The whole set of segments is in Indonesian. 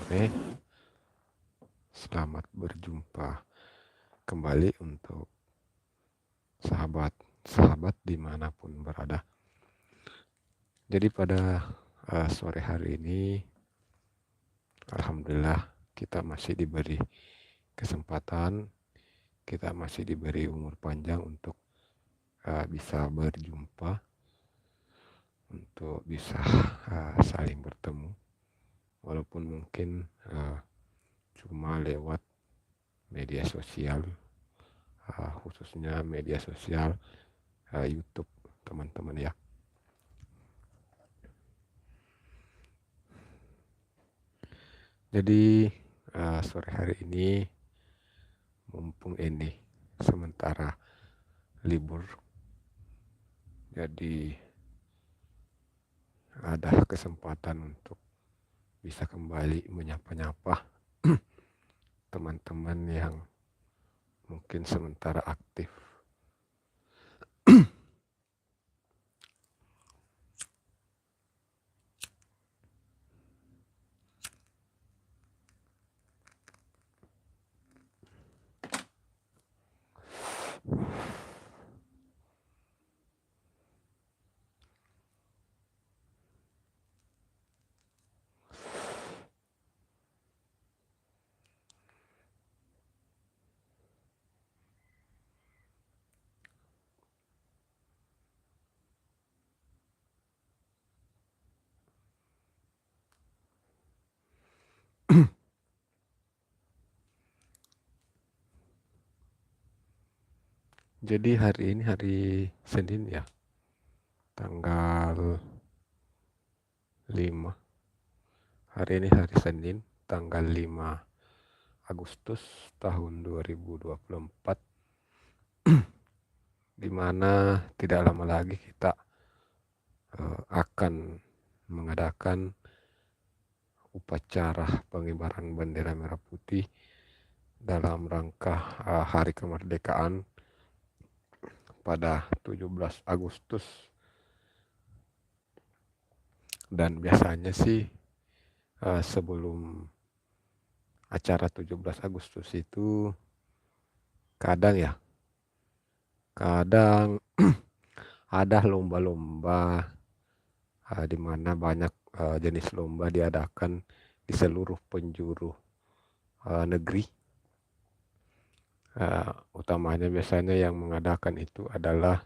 sore. Selamat berjumpa kembali untuk sahabat-sahabat dimanapun berada. Jadi pada sore hari ini, alhamdulillah kita masih diberi kesempatan, kita masih diberi umur panjang untuk bisa berjumpa, untuk bisa saling bertemu, walaupun mungkin cuma lewat media sosial, khususnya media sosial YouTube teman-teman ya. Jadi sore hari ini mumpung ini sementara libur, jadi ada kesempatan untuk bisa kembali menyapa-nyapa teman-teman yang mungkin sementara aktif. Jadi hari ini hari Senin ya, tanggal 5. Hari ini hari Senin, tanggal 5 Agustus tahun 2024, di mana tidak lama lagi kita akan mengadakan upacara pengibaran bendera merah putih dalam rangka Hari Kemerdekaan pada 17 Agustus. Dan biasanya sih sebelum acara 17 Agustus itu kadang ada lomba-lomba di mana banyak jenis lomba diadakan di seluruh penjuru negeri. Utamanya biasanya yang mengadakan itu adalah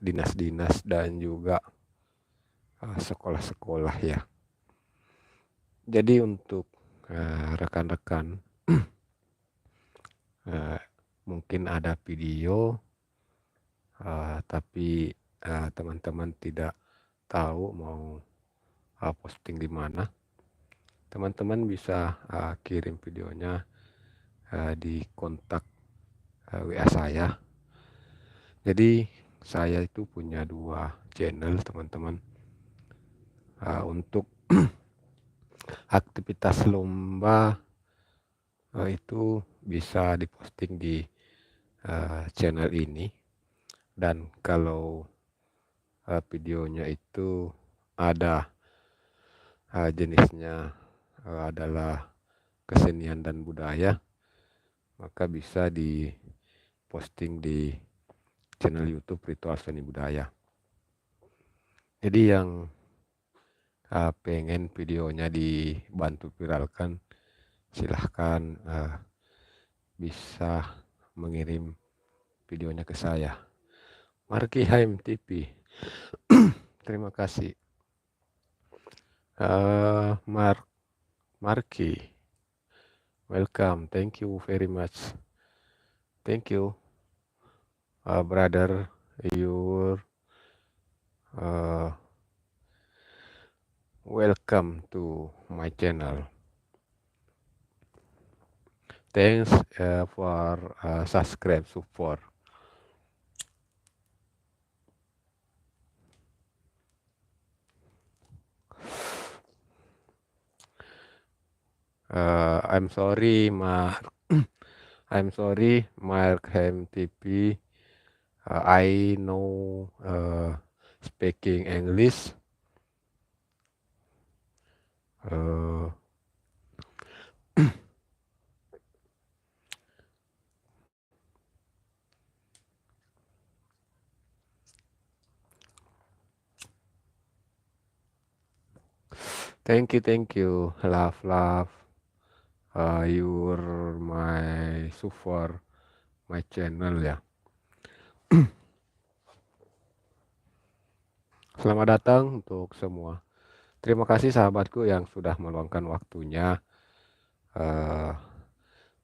dinas-dinas dan juga sekolah-sekolah ya. Jadi untuk rekan-rekan mungkin ada video tapi teman-teman tidak tahu mau posting di mana. Teman-teman bisa kirim videonya di kontak WA saya. Jadi saya itu punya 2 channel teman-teman. Untuk aktivitas lomba itu bisa diposting di channel ini, dan kalau videonya itu ada jenisnya adalah kesenian dan budaya, maka bisa diposting di channel YouTube Ritual Seni Budaya. Jadi yang pengen videonya dibantu viralkan, silahkan bisa mengirim videonya ke saya, Marky Haim TV. Terima kasih. Marky, welcome. Thank you very much. Thank you, brother. You're welcome to my channel. Thanks for subscribe support. I'm sorry, Mark. I'm sorry, Mark Ham TV. I know speaking English. Uh, thank you, love. You're my support, my channel ya. Selamat datang untuk semua. Terima kasih sahabatku yang sudah meluangkan waktunya uh,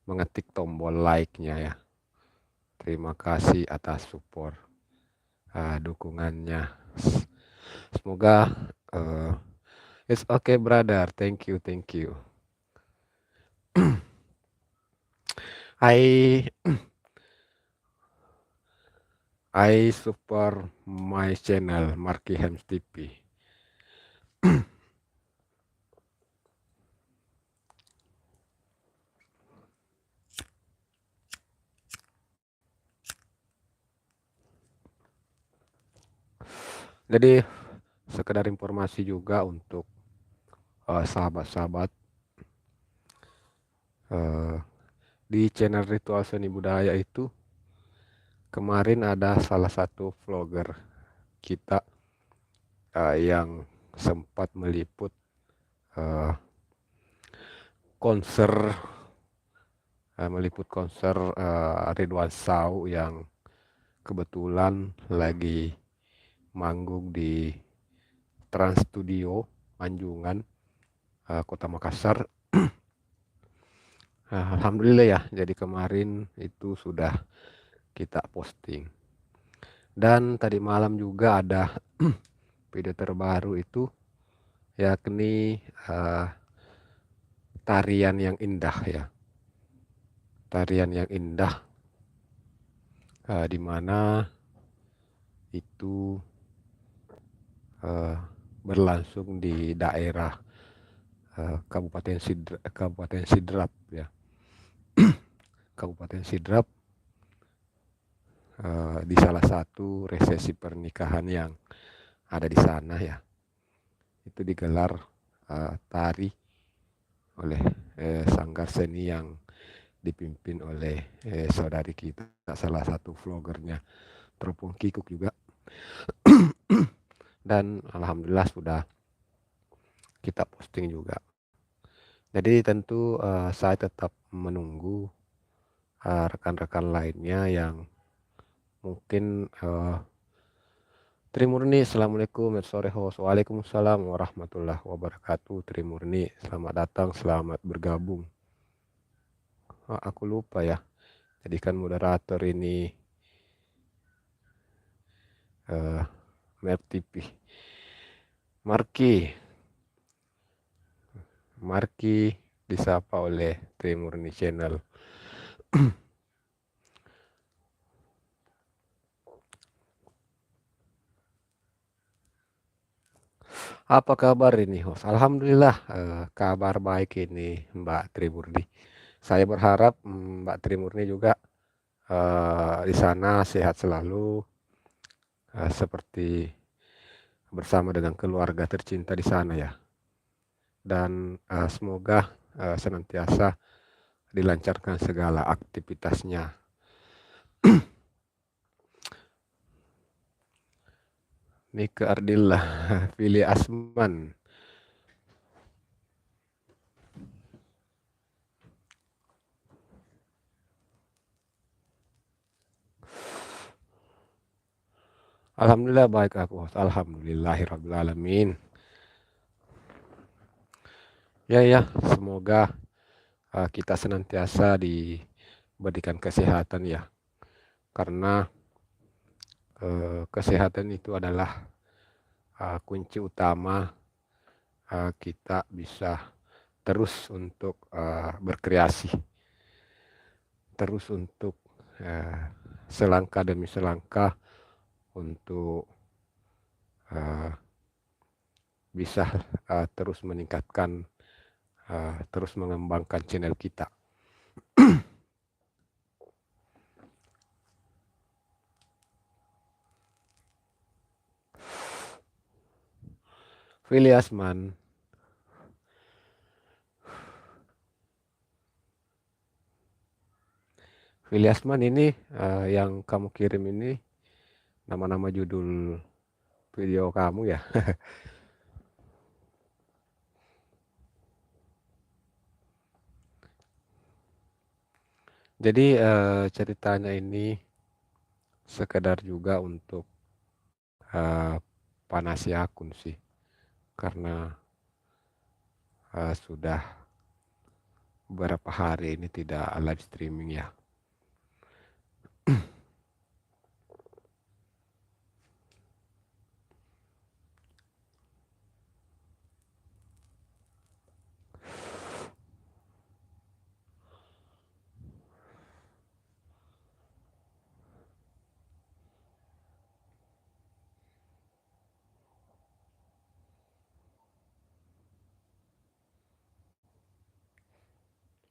mengetik tombol like-nya ya. Terima kasih atas support dukungannya. Semoga it's okay brother. Thank you. I I support my channel Marky Hems TV. Jadi sekedar informasi juga untuk sahabat-sahabat di channel Ritual Seni Budaya itu kemarin ada salah satu vlogger kita yang sempat meliput konser Ridwan Sau yang kebetulan lagi manggung di Trans Studio Anjungan, Kota Makassar. Alhamdulillah ya, jadi kemarin itu sudah kita posting. Dan tadi malam juga ada video terbaru itu, yakni tarian yang indah ya. Tarian yang indah di mana itu berlangsung di daerah Kabupaten Sidrap ya. Kabupaten Sidrap di salah satu resepsi pernikahan yang ada di sana ya. Itu digelar tari oleh sanggar seni yang dipimpin oleh saudari kita, salah satu vlogernya Teropong Kikuk juga. Dan alhamdulillah sudah kita posting juga. Jadi tentu saya tetap menunggu rekan-rekan lainnya yang mungkin Trimurni, Assalamualaikum, sore host. Waalaikumsalam warahmatullahi wabarakatuh. Trimurni, selamat datang, selamat bergabung. Aku lupa ya, jadikan moderator ini Mer TV. Marki disapa oleh Trimurni Channel. Apa kabar ini host? Alhamdulillah kabar baik ini Mbak Trimurni. Saya berharap Mbak Trimurni juga di sana sehat selalu, seperti bersama dengan keluarga tercinta di sana ya. Dan semoga senantiasa dilancarkan segala aktivitasnya. Nika Ardillah, Fili Asman. Alhamdulillah baik aku. Alhamdulillahirrabbilalamin. Ya, semoga kita senantiasa diberikan kesehatan ya. Karena kesehatan itu adalah kunci utama kita bisa terus untuk berkreasi. Terus untuk selangkah demi selangkah untuk bisa terus meningkatkan, terus mengembangkan channel kita. Fili Asman, Filiasman ini yang kamu kirim ini nama-nama judul video kamu ya. Jadi ceritanya ini sekedar juga untuk panasi akun sih, karena sudah beberapa hari ini tidak live streaming ya.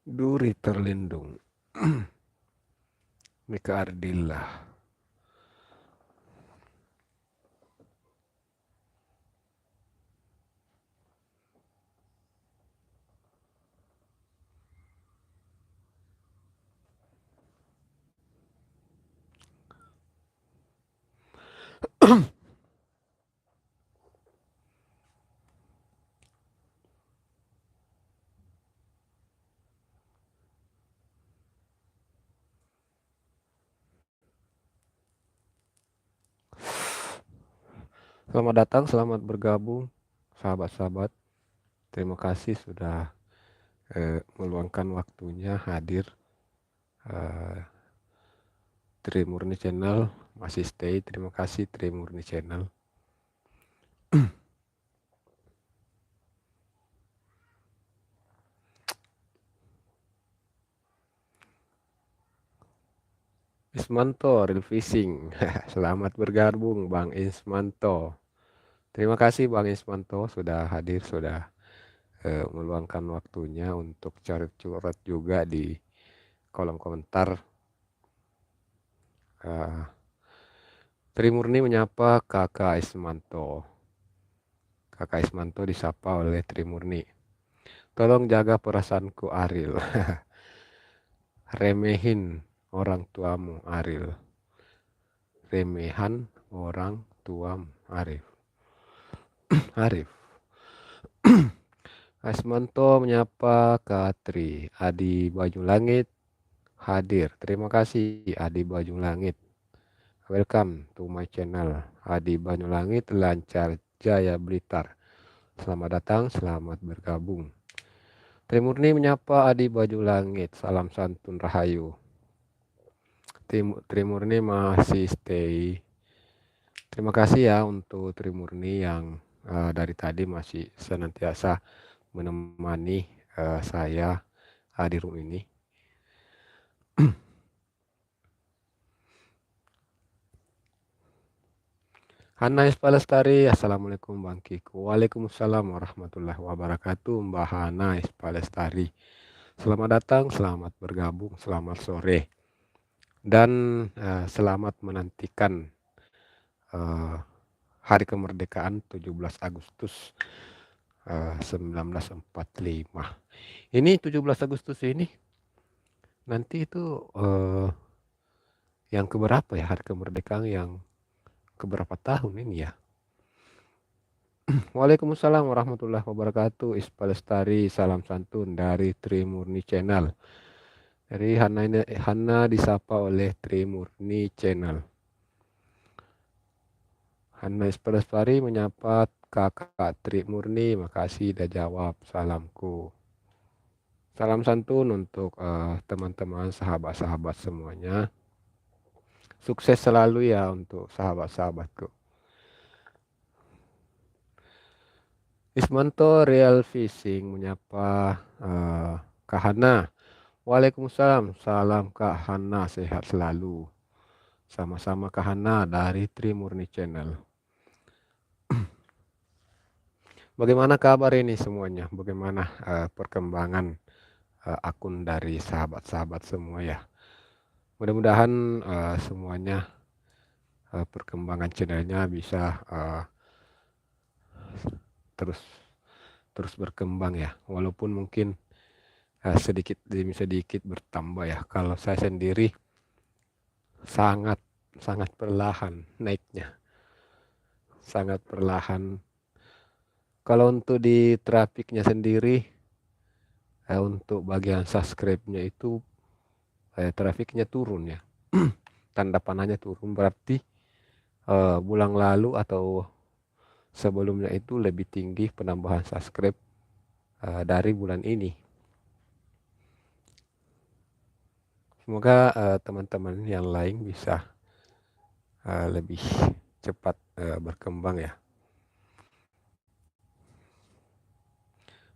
Duri terlindung. Mika Ardila. Selamat datang, selamat bergabung, sahabat-sahabat. Terima kasih sudah meluangkan waktunya hadir. Trimurni Channel masih stay. Terima kasih Trimurni Channel. Ismanto Real Fishing. Selamat bergabung Bang Ismanto. Terima kasih Bang Ismanto sudah hadir, sudah meluangkan waktunya untuk curhat juga di kolom komentar. Trimurni menyapa Kakak Ismanto. Kakak Ismanto disapa oleh Trimurni. Tolong jaga perasaanku Aril. Remehin orang tuamu Aril. Remehan orang tuamu Arif. Arif. Asmanto menyapa Katri. Adi Banyulangit hadir. Terima kasih Adi Banyulangit. Welcome to my channel. Adi Banyulangit Lancar Jaya Blitar. Selamat datang, selamat bergabung. Trimurni menyapa Adi Banyulangit. Salam santun rahayu. Trimurni masih stay. Terima kasih ya untuk Trimurni yang dari tadi masih senantiasa menemani saya di room ini. Hana Palestari, Assalamualaikum Bang Kiko. Waalaikumsalam warahmatullahi wabarakatuh Mbak Hana Palestari. Selamat datang, selamat bergabung, selamat sore. Dan selamat menantikan Hari Kemerdekaan 17 Agustus 1945. Ini 17 Agustus ini nanti itu yang keberapa ya Hari Kemerdekaan yang keberapa tahun ini ya? Waalaikumsalam warahmatullahi wabarakatuh. Ispalestari, salam santun dari Trimurni Channel. Dari Hana disapa oleh Trimurni Channel. Hana Ispalestari menyapa kakak Trimurni. Makasih udah jawab salamku. Salam santun untuk teman-teman, sahabat-sahabat semuanya. Sukses selalu ya untuk sahabat-sahabatku. Ismanto Real Fishing menyapa Kak Hana. Waalaikumsalam, salam Kak Hana, sehat selalu. Sama-sama Kak Hana dari Trimurni Channel. Bagaimana kabar ini semuanya? Bagaimana perkembangan akun dari sahabat-sahabat semua ya? Mudah-mudahan semuanya perkembangan channelnya bisa terus berkembang ya, walaupun mungkin sedikit demi sedikit bertambah ya. Kalau saya sendiri sangat sangat perlahan naiknya, sangat perlahan. Kalau untuk di trafiknya sendiri, untuk bagian subscribe-nya itu trafiknya turun ya. Tanda panahnya turun berarti bulan lalu atau sebelumnya itu lebih tinggi penambahan subscribe dari bulan ini. Semoga teman-teman yang lain bisa lebih cepat berkembang ya.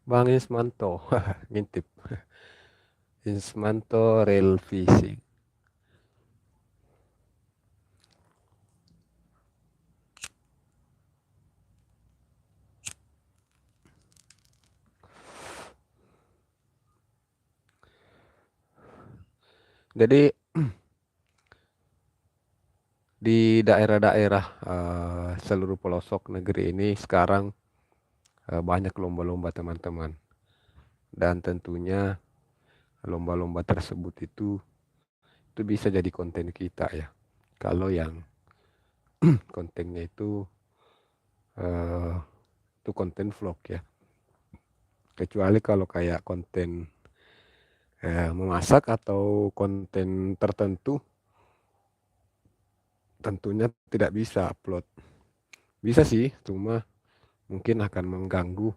Bang Ismanto, ngintip. Ismanto Real Fishing. Jadi di daerah-daerah seluruh pelosok negeri ini sekarang banyak lomba-lomba teman-teman. Dan tentunya lomba-lomba tersebut itu bisa jadi konten kita ya. Kalau yang kontennya eh, itu konten vlog ya. Kecuali kalau kayak konten memasak atau konten tertentu, tentunya tidak bisa upload. Bisa sih, cuma mungkin akan mengganggu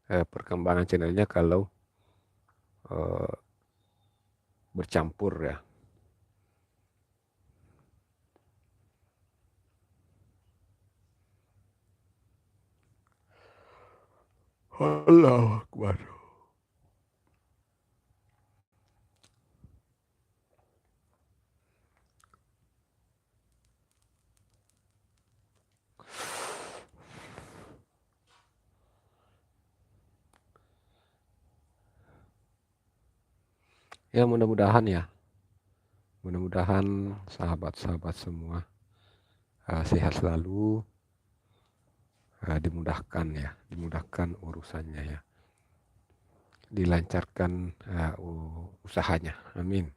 perkembangan channelnya kalau eh, bercampur ya. Allahu Akbar. Ya mudah-mudahan ya. Mudah-mudahan sahabat-sahabat semua sehat selalu, dimudahkan ya, dimudahkan urusannya ya, dilancarkan usahanya. Amin.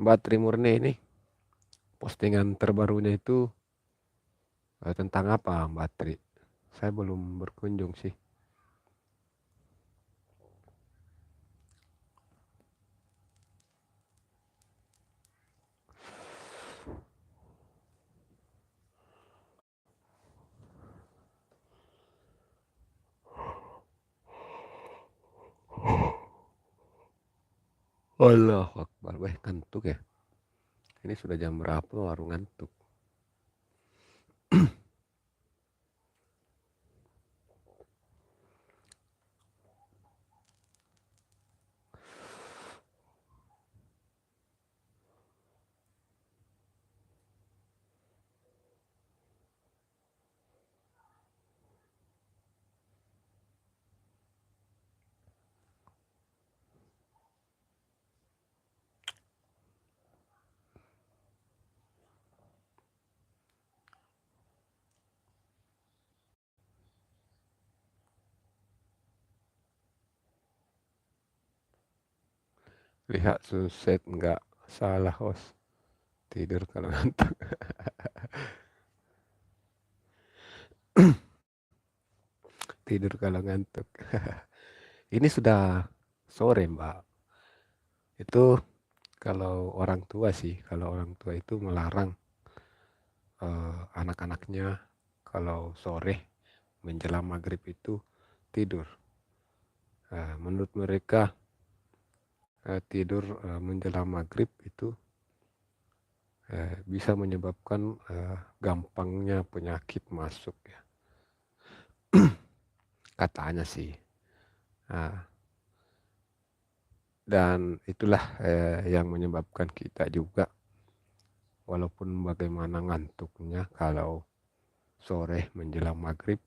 Mbak Trimurni ini postingan terbarunya itu tentang apa Mbak Tri? Saya belum berkunjung sih. Allahu Akbar, weh ngantuk ya. Ini sudah jam berapa baru ngantuk. Lihat sunset enggak salah host. Tidur kalau ngantuk. Tidur kalau ngantuk. Ini sudah sore Mbak. Itu kalau orang tua sih, kalau orang tua itu melarang anak-anaknya kalau sore menjelang maghrib itu tidur. Menurut mereka tidur menjelang maghrib itu bisa menyebabkan gampangnya penyakit masuk ya. Katanya sih. Nah, Dan itulah yang menyebabkan kita juga walaupun bagaimana ngantuknya kalau sore menjelang maghrib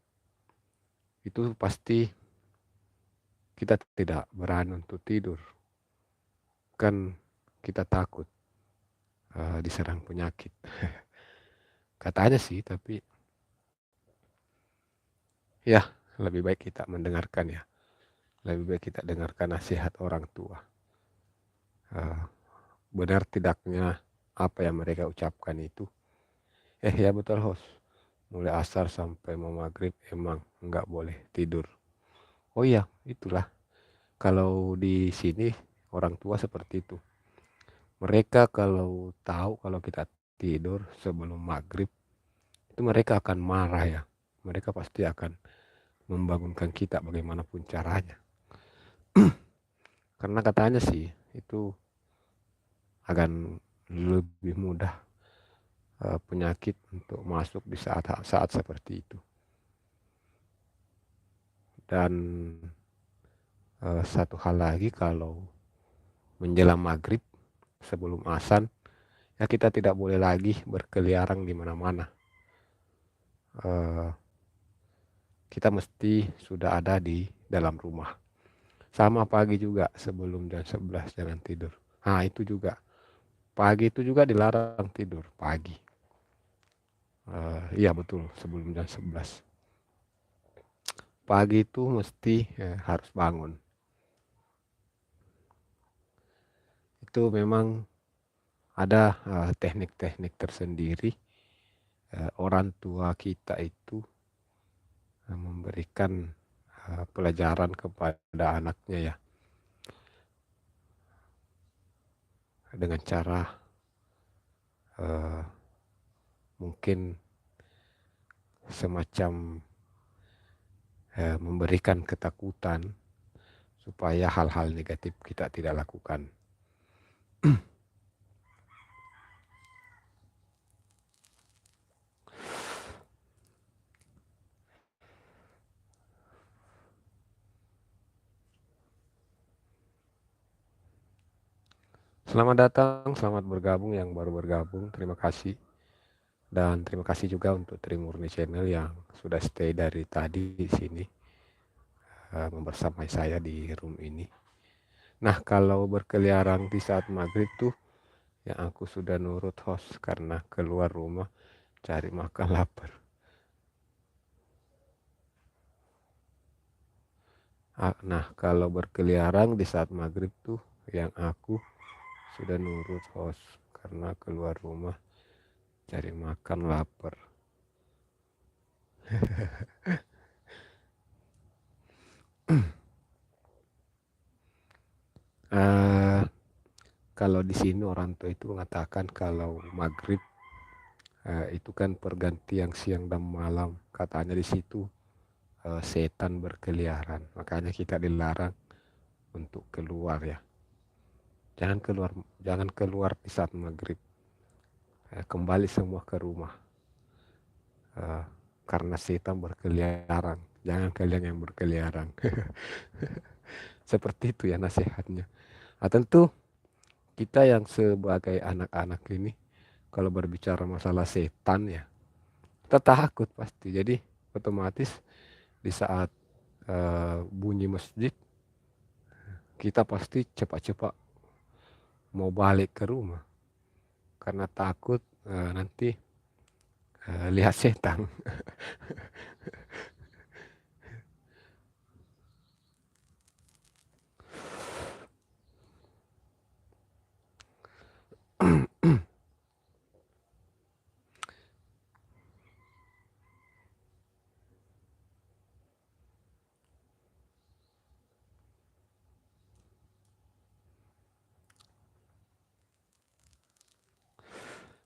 itu pasti kita tidak berani untuk tidur. Kan kita takut diserang penyakit. Katanya sih, tapi ya lebih baik kita mendengarkan ya. Lebih baik kita dengarkan nasihat orang tua. Eh, Benar tidaknya apa yang mereka ucapkan itu. Ya betul host. Mulai asar sampai mau maghrib emang nggak boleh tidur. Oh iya, itulah. Kalau di sini orang tua seperti itu. Mereka kalau tahu kalau kita tidur sebelum maghrib, itu mereka akan marah ya. Mereka pasti akan membangunkan kita bagaimanapun caranya. Karena katanya sih itu akan lebih mudah penyakit untuk masuk di saat seperti itu. Dan satu hal lagi kalau menjelang maghrib sebelum azan ya kita tidak boleh lagi berkeliaran di mana-mana. Kita mesti sudah ada di dalam rumah. Sama pagi juga sebelum jam 11 jangan tidur. Nah itu juga. Pagi itu juga dilarang tidur pagi. Iya betul sebelum jam 11. Pagi itu mesti harus bangun. Itu memang ada teknik-teknik tersendiri orang tua kita itu memberikan pelajaran kepada anaknya ya dengan cara mungkin semacam memberikan ketakutan supaya hal-hal negatif kita tidak lakukan. Selamat datang, selamat bergabung yang baru bergabung, terima kasih. Dan terima kasih juga untuk Trimurni Channel yang sudah stay dari tadi di sini membersamai saya di room ini. Nah kalau berkeliaran di saat maghrib tuh yang aku sudah nurut host karena keluar rumah cari makan lapar. Nah kalau berkeliaran di saat maghrib tuh yang aku sudah nurut host karena keluar rumah cari makan lapar. Kalau di sini orang tua itu mengatakan kalau maghrib itu kan pergantian siang dan malam. Katanya di situ setan berkeliaran. Makanya kita dilarang untuk keluar ya. Jangan keluar di saat maghrib. Kembali semua ke rumah. Karena setan berkeliaran. Jangan kalian yang berkeliaran. Seperti itu ya nasihatnya. Nah, tentu kita yang sebagai anak-anak ini kalau berbicara masalah setan ya kita takut pasti. Jadi otomatis di saat bunyi masjid kita pasti cepat-cepat mau balik ke rumah karena takut nanti lihat setan.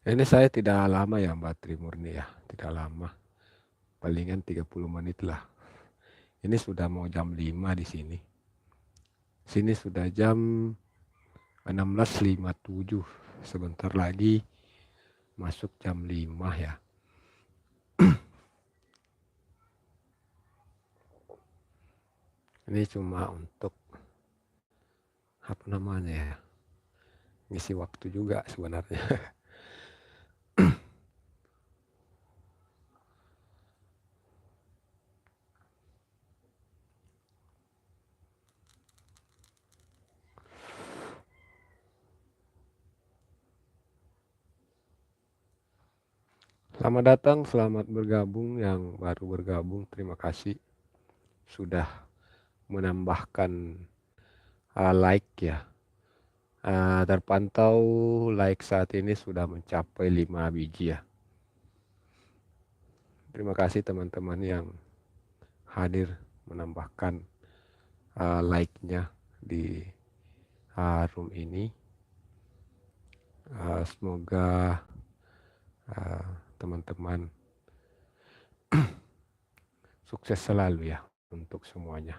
Ini saya tidak lama ya Mbak Trimurni ya, tidak lama. Palingan 30 menit lah. Ini sudah mau jam 5 di sini. Sini sudah jam 16.57. Sebentar lagi masuk jam 5 ya. Ini cuma untuk apa namanya ya, ngisi waktu juga sebenarnya. Selamat datang, selamat bergabung yang baru bergabung. Terima kasih sudah menambahkan like ya. Terpantau like saat ini sudah mencapai 5 biji ya. Terima kasih teman-teman yang hadir menambahkan like-nya di room ini. Semoga teman-teman sukses selalu ya untuk semuanya.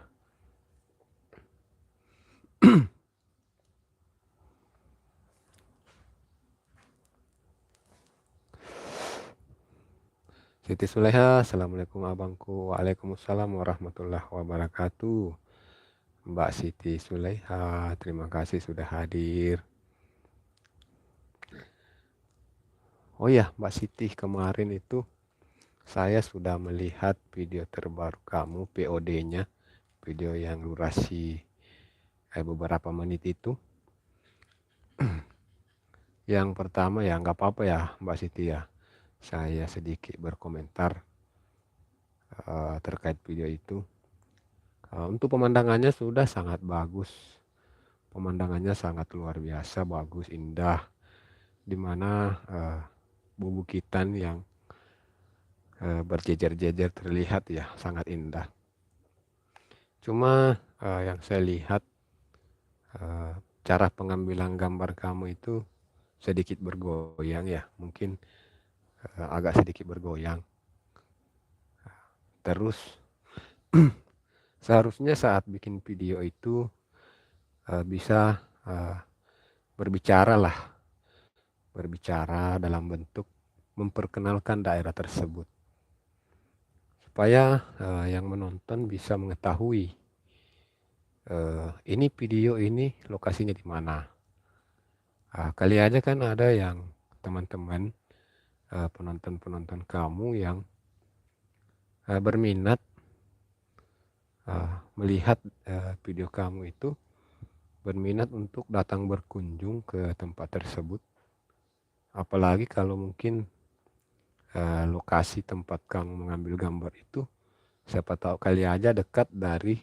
Siti Suleha, Assalamualaikum abangku. Waalaikumsalam warahmatullahi wabarakatuh. Mbak Siti Suleha, terima kasih sudah hadir. Oh ya, Mbak Siti, kemarin itu saya sudah melihat video terbaru kamu, POD-nya, video yang durasi beberapa menit itu. Yang pertama ya nggak apa-apa ya Mbak Siti ya, saya sedikit berkomentar terkait video itu. Untuk pemandangannya sudah sangat bagus, pemandangannya sangat luar biasa, bagus, indah, dimana bubukitan yang berjejer-jejer terlihat ya, sangat indah. Cuma yang saya lihat cara pengambilan gambar kamu itu sedikit bergoyang ya, mungkin agak sedikit bergoyang. Terus seharusnya saat bikin video itu bisa berbicara dalam bentuk memperkenalkan daerah tersebut, supaya yang menonton bisa mengetahui ini video ini lokasinya di mana. Kali aja kan ada yang teman-teman penonton-penonton kamu yang berminat melihat video kamu itu, berminat untuk datang berkunjung ke tempat tersebut. Apalagi kalau mungkin lokasi tempat kamu mengambil gambar itu, siapa tahu kali aja dekat dari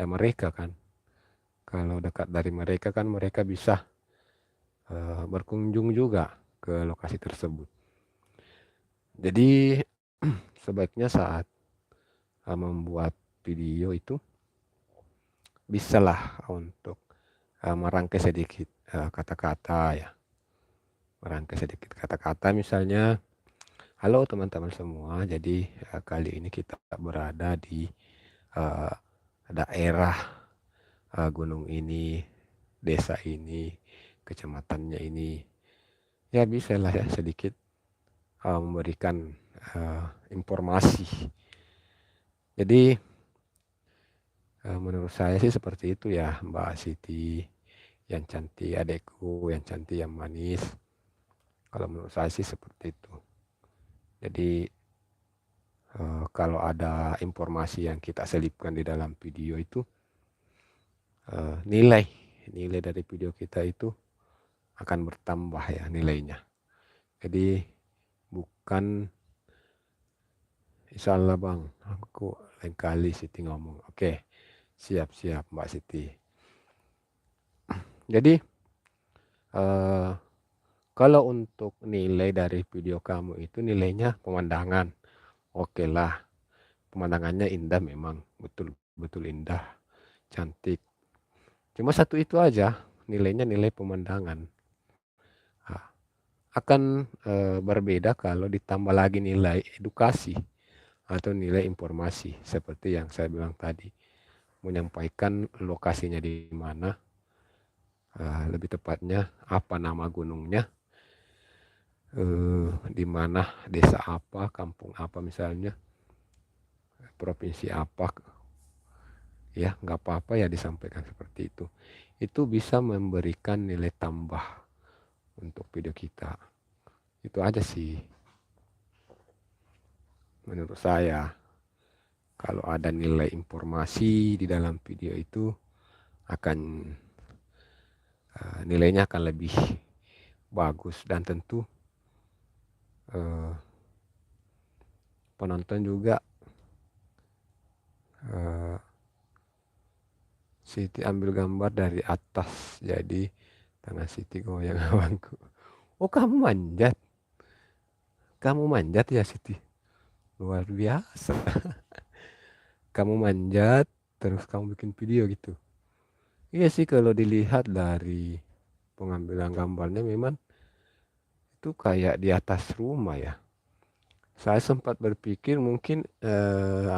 mereka kan. Kalau dekat dari mereka kan mereka bisa berkunjung juga ke lokasi tersebut. Jadi sebaiknya saat membuat video itu bisalah untuk merangkai sedikit kata-kata ya. Merangkai sedikit kata-kata, misalnya, halo teman-teman semua, jadi kali ini kita berada di daerah gunung ini, desa ini, kecamatannya ini. Ya bisa lah ya sedikit memberikan informasi. Jadi menurut saya sih seperti itu ya Mbak Siti, yang cantik, adekku yang cantik, yang manis. Kalau menurut saya sih seperti itu. Jadi kalau ada informasi yang kita selipkan di dalam video itu, nilai dari video kita itu akan bertambah ya nilainya. Jadi bukan, insya Allah bang, aku lain kali Siti ngomong. Oke, siap Mbak Siti. Jadi kalau untuk nilai dari video kamu itu nilainya pemandangan. Oke lah, pemandangannya indah memang, betul indah, cantik. Cuma satu itu aja, nilainya nilai pemandangan. Akan berbeda kalau ditambah lagi nilai edukasi atau nilai informasi, seperti yang saya bilang tadi, menyampaikan lokasinya di mana, lebih tepatnya apa nama gunungnya, di mana desa apa, kampung apa misalnya, provinsi apa, ya nggak apa-apa ya disampaikan seperti itu bisa memberikan nilai tambah untuk video kita. Itu aja sih menurut saya. Kalau ada nilai informasi di dalam video itu akan nilainya akan lebih bagus, dan tentu eh, penonton juga Siti ambil gambar dari atas, jadi tangan Siti goyang abangku. Oh, kamu manjat ya Siti, luar biasa. Kamu manjat terus kamu bikin video gitu. Iya sih, kalau dilihat dari pengambilan gambarnya memang itu kayak di atas rumah ya. Saya sempat berpikir mungkin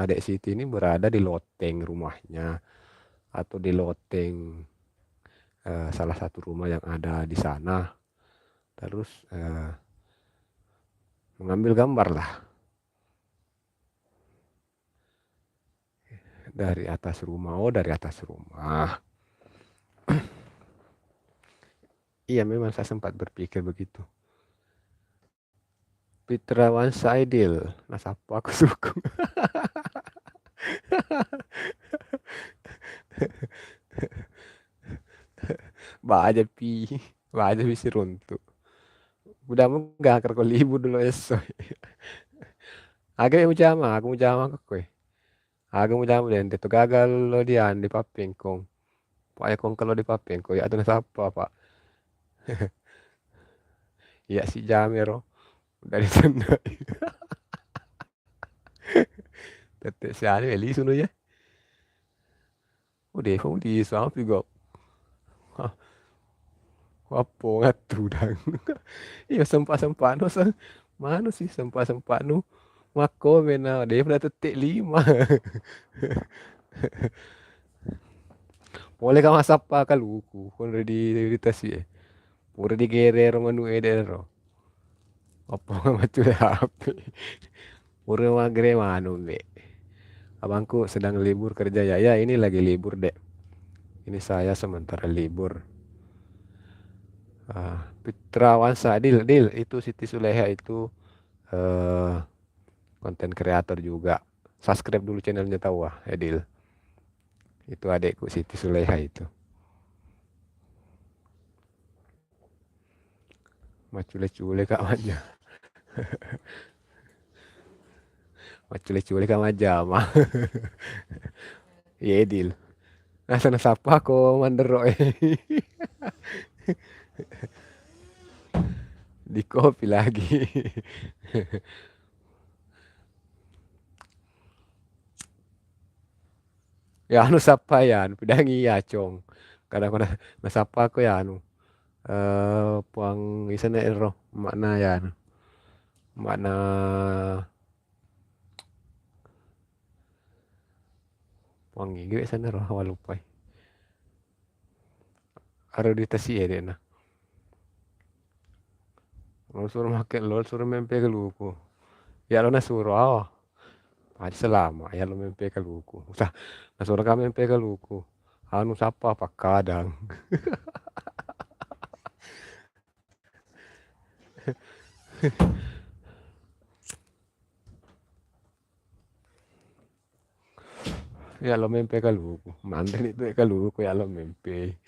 adik Siti ini berada di loteng rumahnya atau di loteng salah satu rumah yang ada di sana. Terus mengambil gambar lah dari atas rumah. Oh, dari atas rumah. Iya, memang saya sempat berpikir begitu. Fitrawan Saidil, nah siapa aku suku. Ba aja pi, ba aja bisa runtuh. Udah megah kau libur dulu esok. Agak aku mau jama ke kue. Agak mau jama dan itu gagal lo dia di papengkong. Pak ya kong kalau di papengkong ya tuh siapa pak? Iya si Jamero dari sana. Tete si Ali Eli suno ya. Udah kamu di sama juga. Apa ngatu dang. Iya sempat-sempat no sa. Mana sih sempat-sempat no. Mako mena dia pernah tetik 5. Boleh ka masapa ka luku kung di tasi eh. Pura di gerero manu edero. Apa nga macule hape. Pura magre manu be. Abangku sedang libur kerja ya. Ya ini lagi libur dek. Ini saya sementara libur. Fitrawan Sadil itu Siti Suleha itu eh konten kreator juga. Subscribe dulu channelnya tahu Edil. Itu adekku Siti Suleha itu. Macule-cule kak manja. Macule-cule kak majama. Iya Edil. Nah sana sapa ko mandero di kopi lagi. Ya anu sapa ya anu pidangi ya cong. Kadang-kadang nasapa ko ya anu. Puang isana ero makna ya anu. Makna puang igi sana ro walupai. Aro di tasi ya deh nah. Lo suruh make lo suruh mempe ke luku. Ya lo na suruh aja selama ya lo mempe ke luku. Usah na suruh kami mempe ke luku. Anu sapa apa kadang. Ya lo mempe ke luku. Mantan itu ke luku ya lo mempe.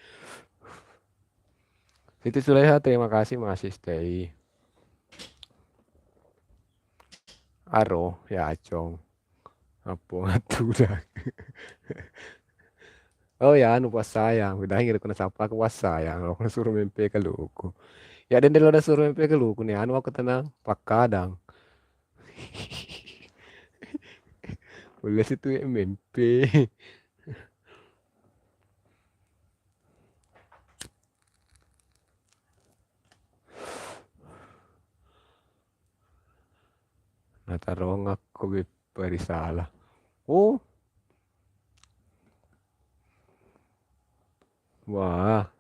Siti Suleha terima kasih masih stay. Aro ya acong. Apa ngatu dah. Oh ya anu pas sayang. Udah ingat kena sapa aku pas sayang. Aku suruh mempe ke luku. Ya dan dia udah suruh mempe ke luku nih. Anu aku tenang pak kadang. Ulas itu ya mempe. Nah tarong aku beri salah. Oh, wah.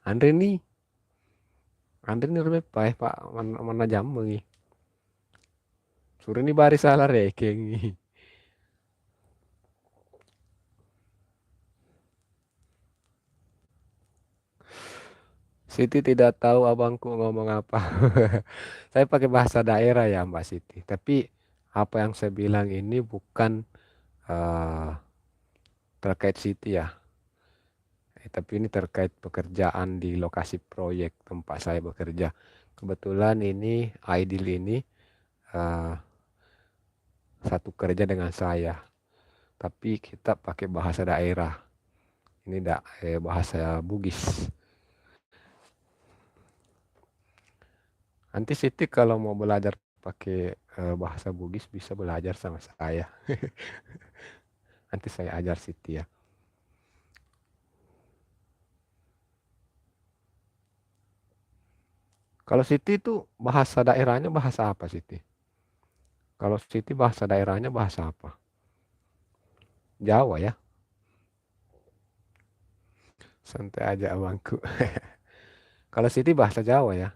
Andre nih. Andre nih rumah pak mana jam nih. Suruh nih baris salah rekeng nih. Siti tidak tahu abangku ngomong apa. Saya pakai bahasa daerah ya Mbak Siti. Tapi apa yang saya bilang ini bukan eh, terkait Siti ya. Tapi ini terkait pekerjaan di lokasi proyek tempat saya bekerja. Kebetulan ini Aidil ini eh, satu kerja dengan saya. Tapi kita pakai bahasa daerah. Ini bahasa Bugis. Nanti Siti kalau mau belajar pakai bahasa Bugis bisa belajar sama saya. Nanti saya ajar Siti ya. Kalau Siti itu bahasa daerahnya bahasa apa Siti? Kalau Siti bahasa daerahnya bahasa apa? Jawa ya? Santai aja abangku. Kalau Siti bahasa Jawa ya?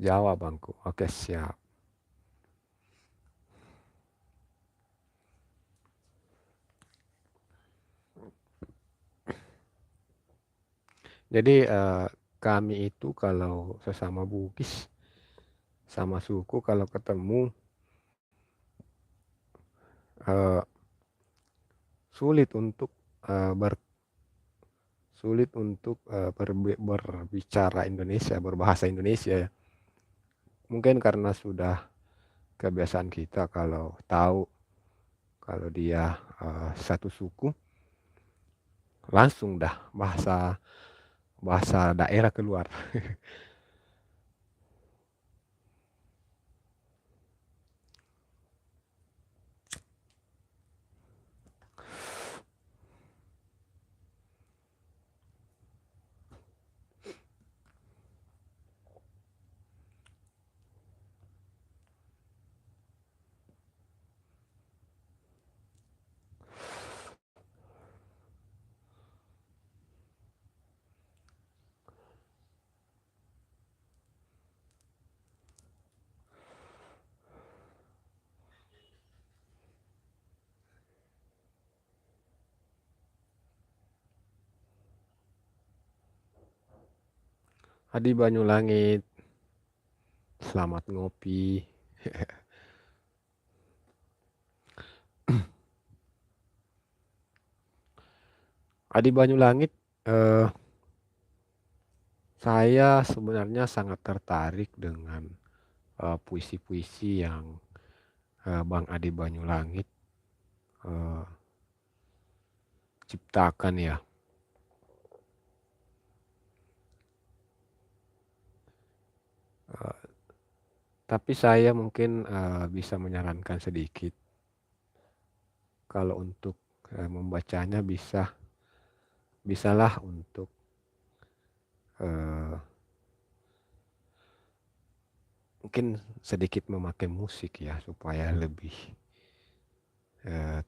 Jawa abangku. Oke siap. Jadi kami itu kalau sesama Bugis sama suku kalau ketemu eh, sulit untuk eh, ber, sulit untuk berbicara Indonesia, berbahasa Indonesia ya. Mungkin karena sudah kebiasaan kita kalau tahu kalau dia satu suku langsung dah bahasa bahasa daerah keluar. Adi Banyulangit, selamat ngopi. Adi Banyulangit, eh, saya sebenarnya sangat tertarik dengan puisi-puisi yang Bang Adi Banyulangit eh, ciptakan ya. Eh, tapi saya mungkin bisa menyarankan sedikit kalau untuk membacanya bisalah untuk eh, mungkin sedikit memakai musik ya supaya lebih eh,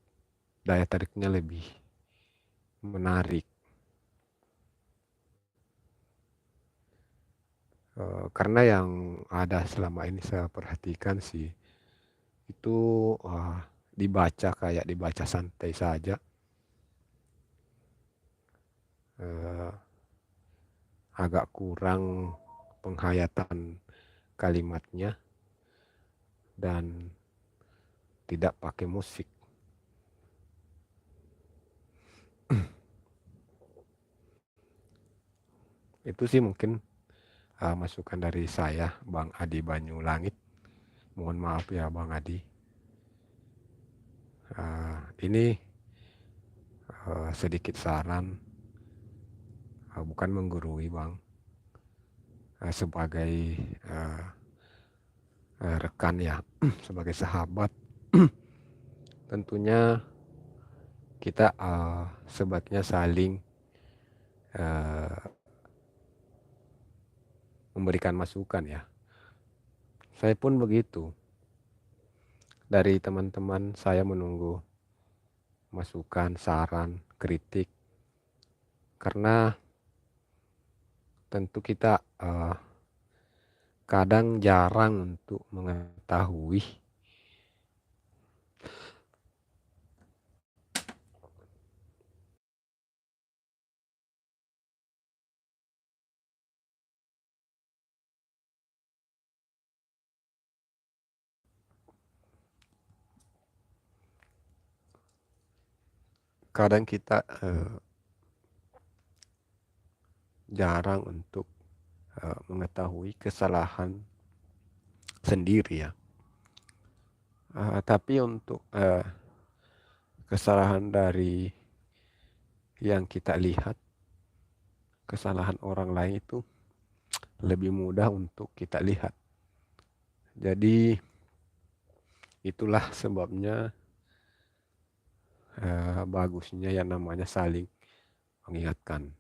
daya tariknya lebih menarik. Karena yang ada selama ini saya perhatikan sih itu dibaca kayak dibaca santai saja, eh, agak kurang penghayatan kalimatnya dan tidak pakai musik. Itu sih mungkin masukan dari saya, Bang Adi Banyulangit. Mohon maaf ya Bang Adi. Ini sedikit saran, bukan menggurui Bang, sebagai uh, rekan ya, sebagai sahabat. Tentunya kita sebaiknya saling uh, memberikan masukan ya. Saya pun begitu. Dari teman-teman saya menunggu masukan, saran, kritik. Karena tentu kita kadang jarang untuk mengetahui kadang kita jarang untuk mengetahui kesalahan sendiri ya. Tapi untuk kesalahan dari yang kita lihat, kesalahan orang lain itu lebih mudah untuk kita lihat. Jadi itulah sebabnya bagusnya yang namanya saling mengingatkan.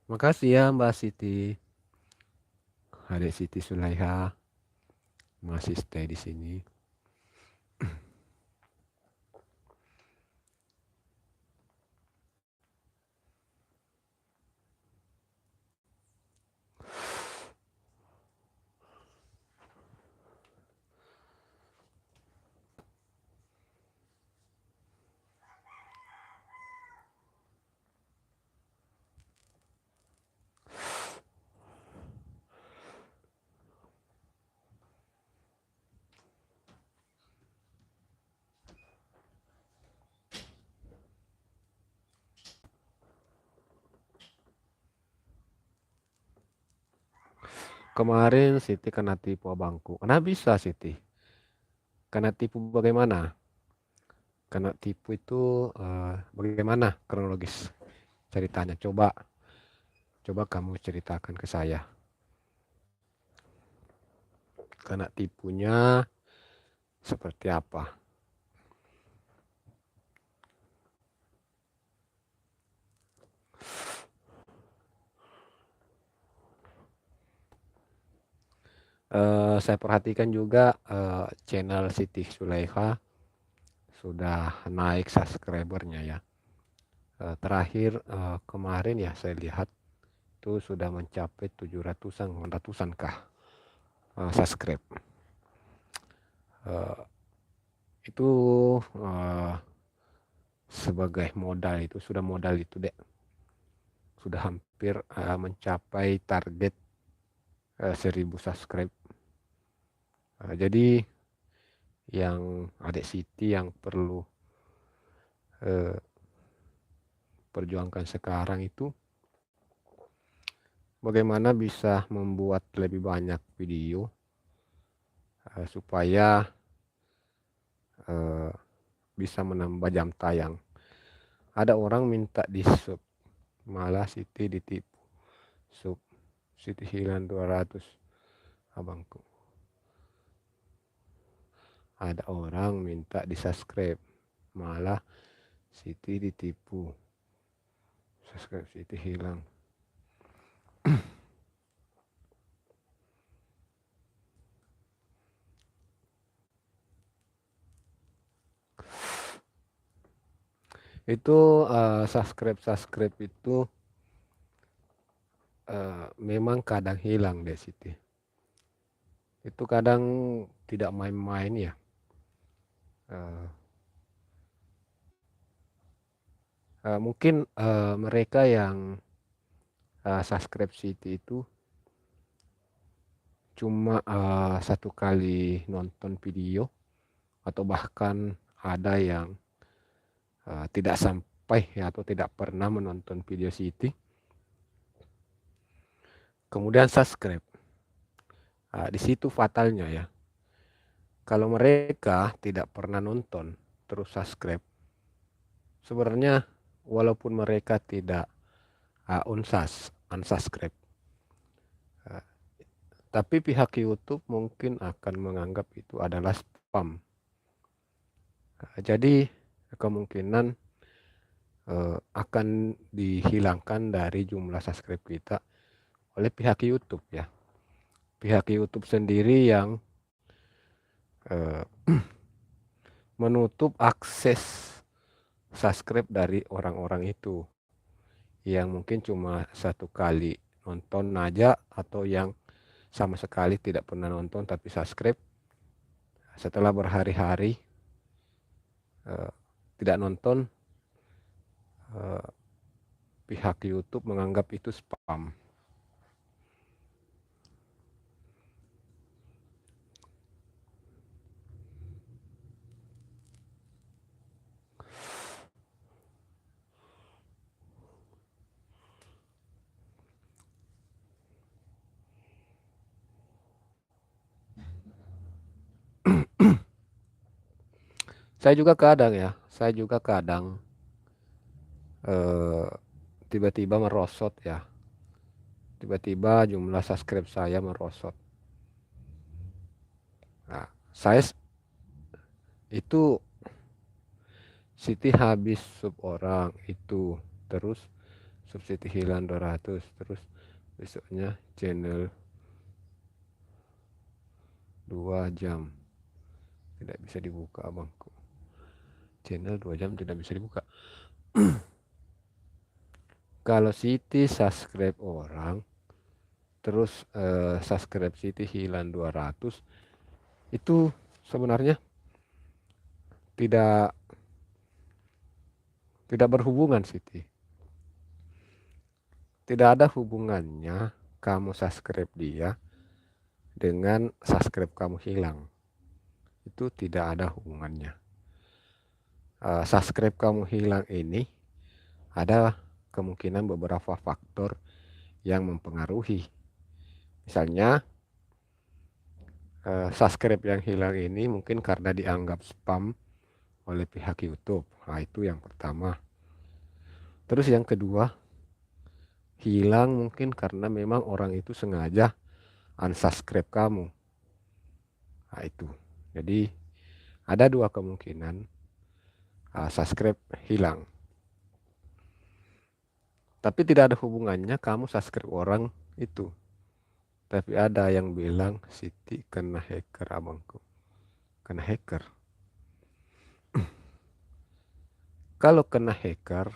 Makasih ya Mbak Siti, Adik Siti Sulaiha masih stay di sini. Kemarin Siti kena tipu abangku. Kenapa bisa Siti? Kena tipu bagaimana? Kena tipu itu bagaimana kronologis ceritanya? Coba kamu ceritakan ke saya. Kena tipunya seperti apa? Saya perhatikan juga channel Siti Sulaiha sudah naik subscribernya ya. Terakhir kemarin ya saya lihat itu sudah mencapai 700-an kah subscribe. Itu sebagai modal itu sudah modal itu dek. Sudah hampir mencapai target 1000 subscribe. Jadi yang Adik Siti yang perlu perjuangkan sekarang itu bagaimana bisa membuat lebih banyak video supaya bisa menambah jam tayang. Ada orang minta di sub, malah Siti ditipu. Sub Siti hilang 200 abangku. Ada orang minta di subscribe, malah Siti ditipu. Subscribe Siti hilang. Itu subscribe itu memang kadang hilang deh Siti. Itu kadang tidak main-main ya. Mungkin mereka yang subscribe Siti itu cuma satu kali nonton video, atau bahkan ada yang tidak sampai atau tidak pernah menonton video Siti, kemudian subscribe. Di situ fatalnya ya. Kalau mereka tidak pernah nonton terus subscribe, sebenarnya walaupun mereka tidak unsubscribe, tapi pihak YouTube mungkin akan menganggap itu adalah spam. Jadi kemungkinan akan dihilangkan dari jumlah subscribe kita oleh pihak YouTube ya. Pihak YouTube sendiri yang menutup akses subscribe dari orang-orang itu yang mungkin cuma satu kali nonton aja, atau yang sama sekali tidak pernah nonton tapi subscribe. Setelah berhari-hari tidak nonton, pihak YouTube menganggap itu spam. Saya juga kadang tiba-tiba merosot ya. Tiba-tiba jumlah subscribe saya merosot. Nah, saya itu Siti habis sub orang itu, terus sub Siti hilang 200, terus besoknya channel 2 jam tidak bisa dibuka abangku. Channel 2 jam tidak bisa dibuka. Kalau Siti subscribe orang, terus subscribe Siti hilang 200, itu sebenarnya tidak berhubungan Siti. Tidak ada hubungannya kamu subscribe dia dengan subscribe kamu hilang. Itu tidak ada hubungannya. Subscribe kamu hilang ini ada kemungkinan beberapa faktor yang mempengaruhi. Misalnya subscribe yang hilang ini mungkin karena dianggap spam oleh pihak YouTube. Nah, itu yang pertama. Terus yang kedua, hilang mungkin karena memang orang itu sengaja unsubscribe kamu. Nah, itu. Jadi ada dua kemungkinan subscribe hilang. Tapi tidak ada hubungannya kamu subscribe orang itu. Tapi ada yang bilang Siti kena hacker abangku. Kena hacker. Kalau kena hacker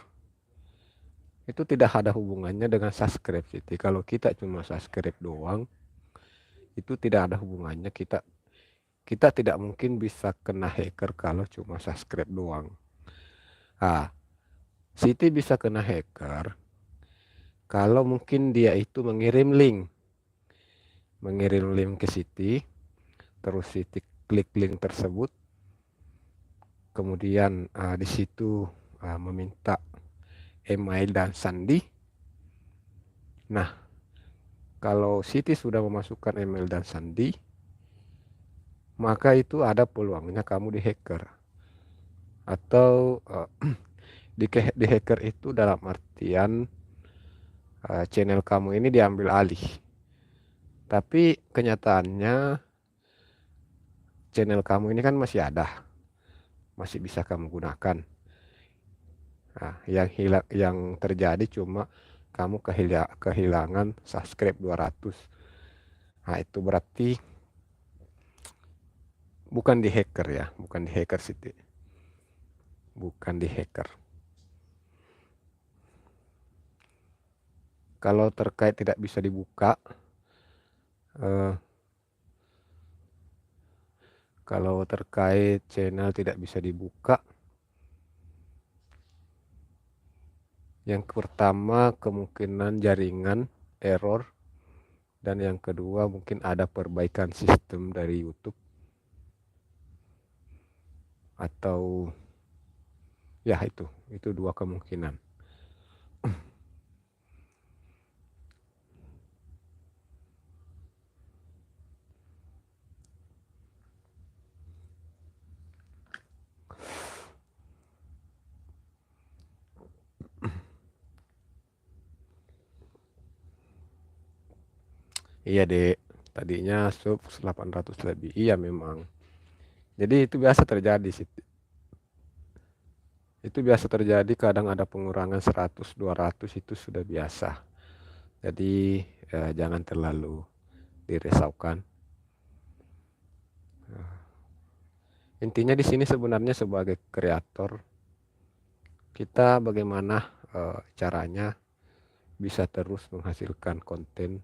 itu tidak ada hubungannya dengan subscribe Siti. Kalau kita cuma subscribe doang, itu tidak ada hubungannya. Kita tidak mungkin bisa kena hacker kalau cuma subscribe doang. Siti bisa kena hacker kalau mungkin dia itu mengirim link ke Siti, terus Siti klik link tersebut, kemudian di situ meminta email dan sandi. Nah, kalau Siti sudah memasukkan email dan sandi, maka itu ada peluangnya kamu dihacker. Atau di hacker itu dalam artian channel kamu ini diambil alih. Tapi kenyataannya channel kamu ini kan masih ada, masih bisa kamu gunakan. Nah, yang terjadi cuma kamu kehilangan subscribe 200. Nah, itu berarti bukan di hacker ya, bukan di hacker Siti. Bukan di hacker. Kalau terkait tidak bisa dibuka, kalau terkait channel tidak bisa dibuka, yang pertama kemungkinan jaringan error, dan yang kedua mungkin ada perbaikan sistem dari YouTube, atau ya itu dua kemungkinan. Iya dek, tadinya sub 800 lebih. Iya memang. Jadi itu biasa terjadi sih. Itu biasa terjadi, kadang ada pengurangan 100, 200, itu sudah biasa. Jadi jangan terlalu dirisaukan. Intinya di sini sebenarnya sebagai kreator, kita bagaimana caranya bisa terus menghasilkan konten.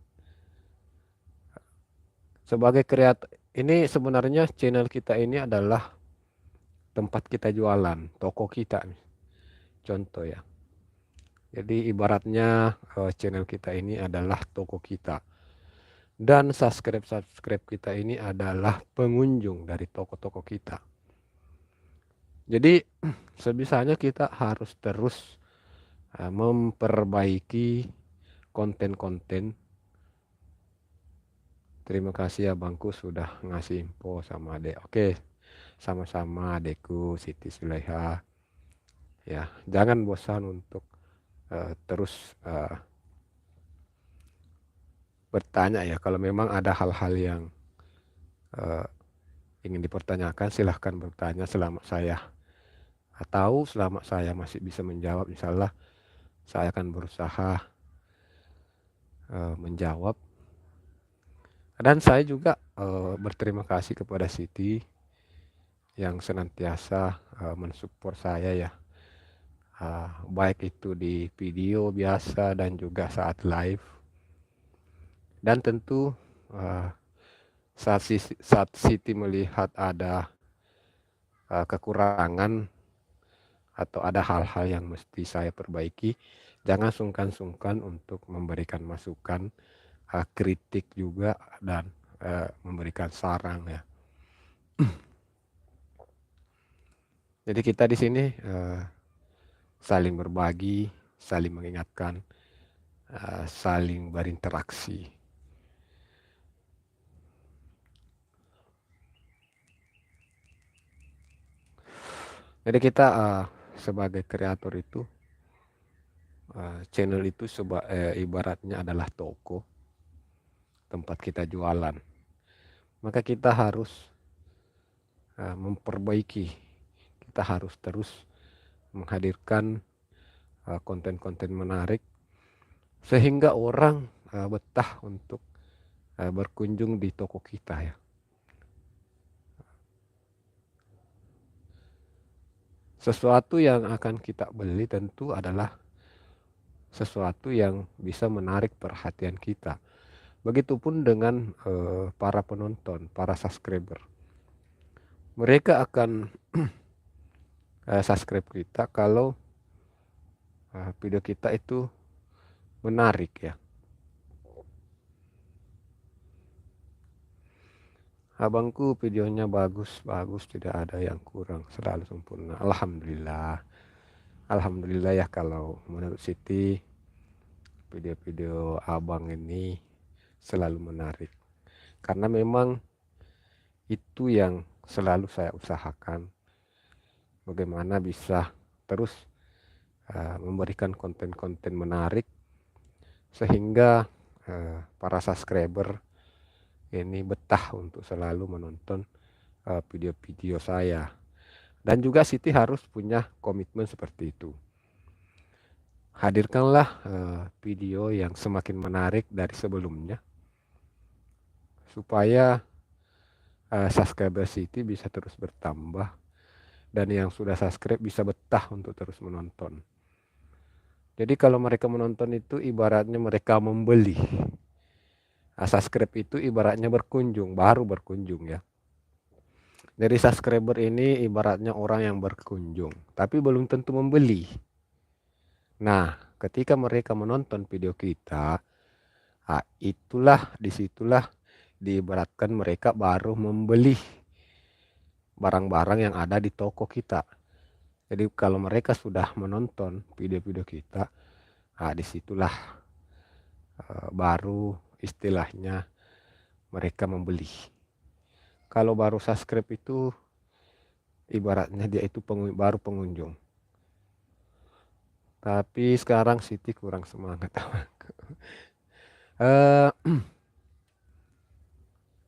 Sebagai kreator, ini sebenarnya channel kita ini adalah tempat kita jualan, toko kita. Contoh ya. Jadi ibaratnya channel kita ini adalah toko kita dan subscribe kita ini adalah pengunjung dari toko-toko kita. Jadi sebisanya kita harus terus memperbaiki konten-konten. Terima kasih abangku sudah ngasih info sama adek. Oke, sama-sama adekku Siti Sulaiha. Ya, jangan bosan untuk terus bertanya ya. Kalau memang ada hal-hal yang ingin dipertanyakan, silahkan bertanya selama saya selama saya masih bisa menjawab. Insyaallah saya akan berusaha menjawab. Dan saya juga berterima kasih kepada Siti yang senantiasa mensupport saya ya. Baik itu di video biasa dan juga saat live. Dan tentu saat Siti melihat ada kekurangan atau ada hal-hal yang mesti saya perbaiki, jangan sungkan-sungkan untuk memberikan masukan, kritik juga, dan memberikan saran ya. Jadi kita di sini saling berbagi, saling mengingatkan, saling berinteraksi. Jadi kita sebagai kreator itu, channel itu ibaratnya adalah toko tempat kita jualan. Maka kita harus memperbaiki, kita harus terus menghadirkan konten-konten menarik sehingga orang betah untuk berkunjung di toko kita ya. Sesuatu yang akan kita beli tentu adalah sesuatu yang bisa menarik perhatian kita. Begitupun dengan para penonton, para subscriber. Mereka akan subscribe kita kalau video kita itu menarik ya. Abangku videonya bagus, tidak ada yang kurang, selalu sempurna. Alhamdulillah. Alhamdulillah ya kalau menurut Siti video-video abang ini selalu menarik. Karena memang itu yang selalu saya usahakan. Bagaimana bisa terus memberikan konten-konten menarik sehingga para subscriber ini betah untuk selalu menonton video-video saya. Dan juga Siti harus punya komitmen seperti itu. Hadirkanlah video yang semakin menarik dari sebelumnya supaya subscriber Siti bisa terus bertambah dan yang sudah subscribe bisa betah untuk terus menonton. Jadi kalau mereka menonton itu ibaratnya mereka membeli. Subscribe itu ibaratnya baru berkunjung ya. Jadi subscriber ini ibaratnya orang yang berkunjung, tapi belum tentu membeli. Nah, ketika mereka menonton video kita, disitulah diibaratkan mereka baru membeli barang-barang yang ada di toko kita. Jadi kalau mereka sudah menonton video-video kita, disitulah baru istilahnya mereka membeli. Kalau baru subscribe itu ibaratnya dia itu baru pengunjung. Tapi sekarang Siti kurang semangat.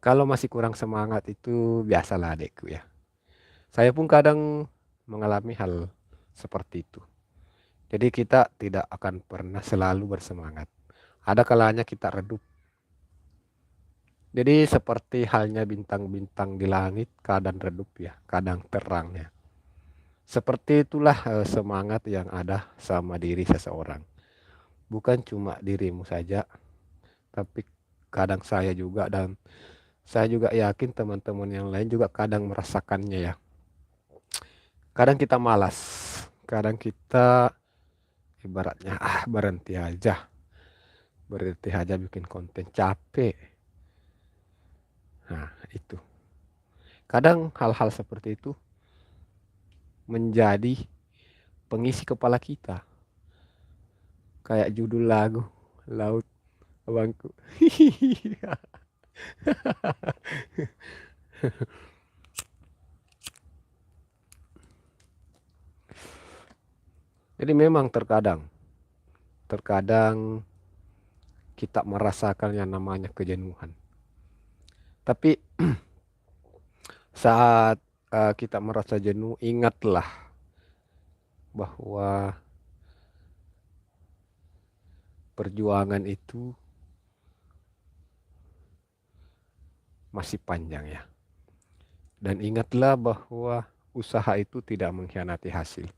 Kalau masih kurang semangat itu biasalah adekku ya. Saya pun kadang mengalami hal seperti itu. Jadi kita tidak akan pernah selalu bersemangat. Ada kalanya kita redup. Jadi seperti halnya bintang-bintang di langit, kadang redup ya, kadang terang ya. Seperti itulah semangat yang ada sama diri seseorang. Bukan cuma dirimu saja, tapi kadang saya juga, dan saya juga yakin teman-teman yang lain juga kadang merasakannya ya. Kadang kita malas, kadang kita ibaratnya berhenti aja bikin konten, capek. Nah itu, kadang hal-hal seperti itu menjadi pengisi kepala kita, kayak judul lagu Laut Abangku. Jadi memang terkadang kita merasakan yang namanya kejenuhan. Tapi saat kita merasa jenuh, ingatlah bahwa perjuangan itu masih panjang ya. Dan ingatlah bahwa usaha itu tidak mengkhianati hasil.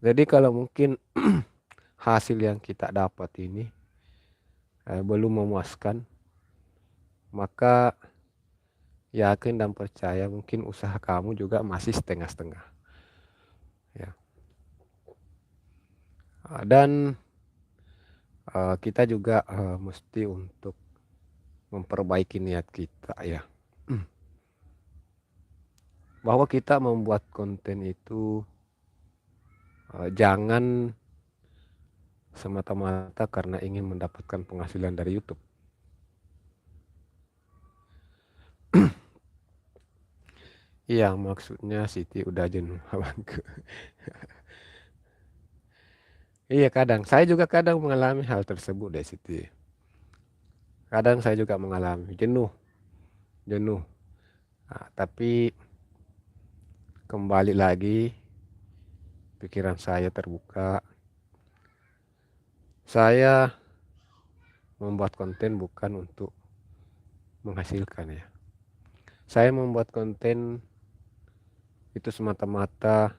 Jadi kalau mungkin hasil yang kita dapat ini belum memuaskan, maka yakin dan percaya mungkin usaha kamu juga masih setengah-setengah. Ya. Dan kita juga mesti untuk memperbaiki niat kita ya. Bahwa kita membuat konten itu jangan semata-mata karena ingin mendapatkan penghasilan dari YouTube. Iya, maksudnya Siti udah jenuh abangku. Iya, saya juga kadang mengalami hal tersebut deh Siti. Kadang saya juga mengalami jenuh. Tapi kembali lagi pikiran saya terbuka. Saya membuat konten bukan untuk menghasilkan ya. Saya membuat konten itu semata-mata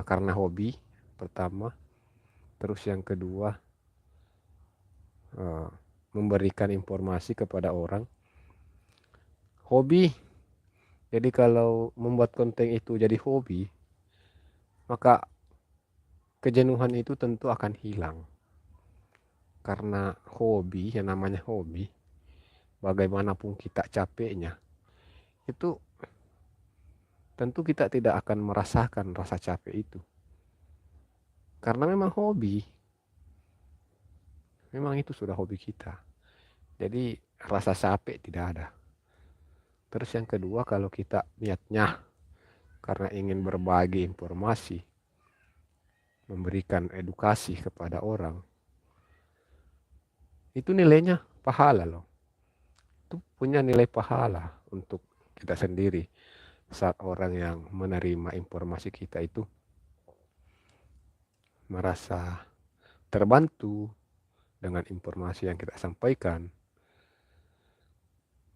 karena hobi pertama. Terus yang kedua, memberikan informasi kepada orang. Hobi. Jadi kalau membuat konten itu jadi hobi, maka kejenuhan itu tentu akan hilang. Karena hobi, yang namanya hobi, bagaimanapun kita capeknya, itu tentu kita tidak akan merasakan rasa capek itu. Karena memang hobi, memang itu sudah hobi kita. Jadi rasa capek tidak ada. Terus yang kedua, kalau kita niatnya karena ingin berbagi informasi, memberikan edukasi kepada orang, itu nilainya pahala loh. Itu punya nilai pahala untuk kita sendiri. Saat orang yang menerima informasi kita itu merasa terbantu dengan informasi yang kita sampaikan,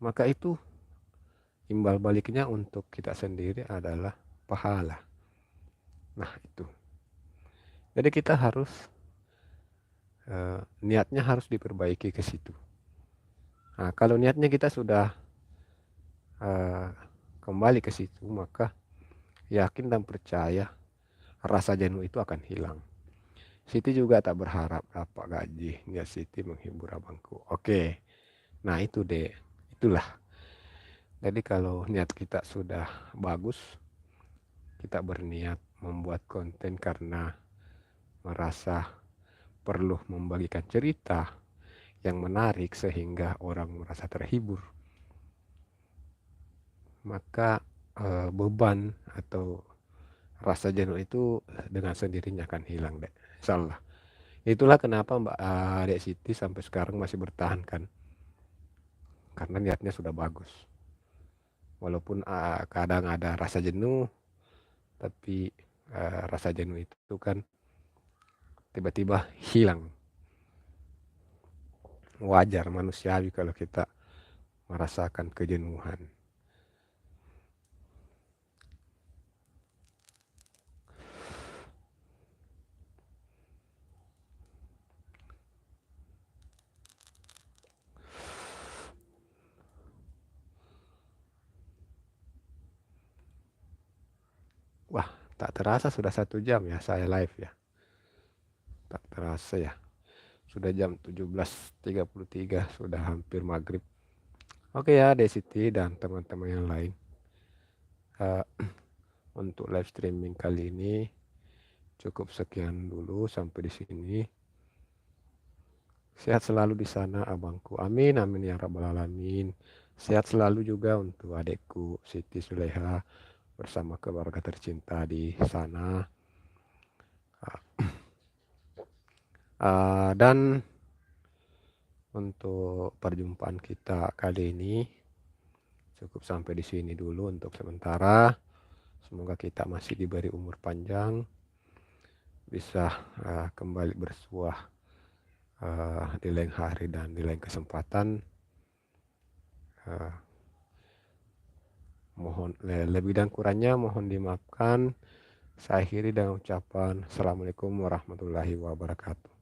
maka itu imbal baliknya untuk kita sendiri adalah pahala. Nah itu. Jadi kita harus niatnya harus diperbaiki ke situ. Nah, kalau niatnya kita sudah kembali ke situ, maka yakin dan percaya rasa jenuh itu akan hilang. Siti juga tak berharap dapat gaji, niat Siti menghibur abangku. Oke, nah itu deh, itulah. Jadi kalau niat kita sudah bagus, kita berniat membuat konten karena merasa perlu membagikan cerita yang menarik sehingga orang merasa terhibur, maka beban atau rasa jenuh itu dengan sendirinya akan hilang deh, insyaallah. Itulah kenapa Mbak Dek Siti sampai sekarang masih bertahan kan, karena niatnya sudah bagus. Walaupun kadang ada rasa jenuh, tapi rasa jenuh itu kan tiba-tiba hilang. Wajar, manusiawi kalau kita merasakan kejenuhan. Wah, Tak terasa sudah 1 jam ya saya live ya. Tak terasa ya. Sudah jam 17.33, sudah hampir maghrib. Oke ya Desiti dan teman-teman yang lain. Uh, untuk live streaming kali ini cukup sekian dulu sampai di sini. Sehat selalu di sana abangku. Amin amin ya rabbal alamin. Sehat selalu juga untuk adekku Siti Suleha bersama keluarga tercinta di sana. Dan untuk perjumpaan kita kali ini cukup sampai di sini dulu untuk sementara. Semoga kita masih diberi umur panjang, bisa kembali bersuah di lain hari dan di lain kesempatan. Mohon lebih dan kurangnya mohon dimaafkan. Saya akhiri dengan ucapan Assalamualaikum warahmatullahi wabarakatuh.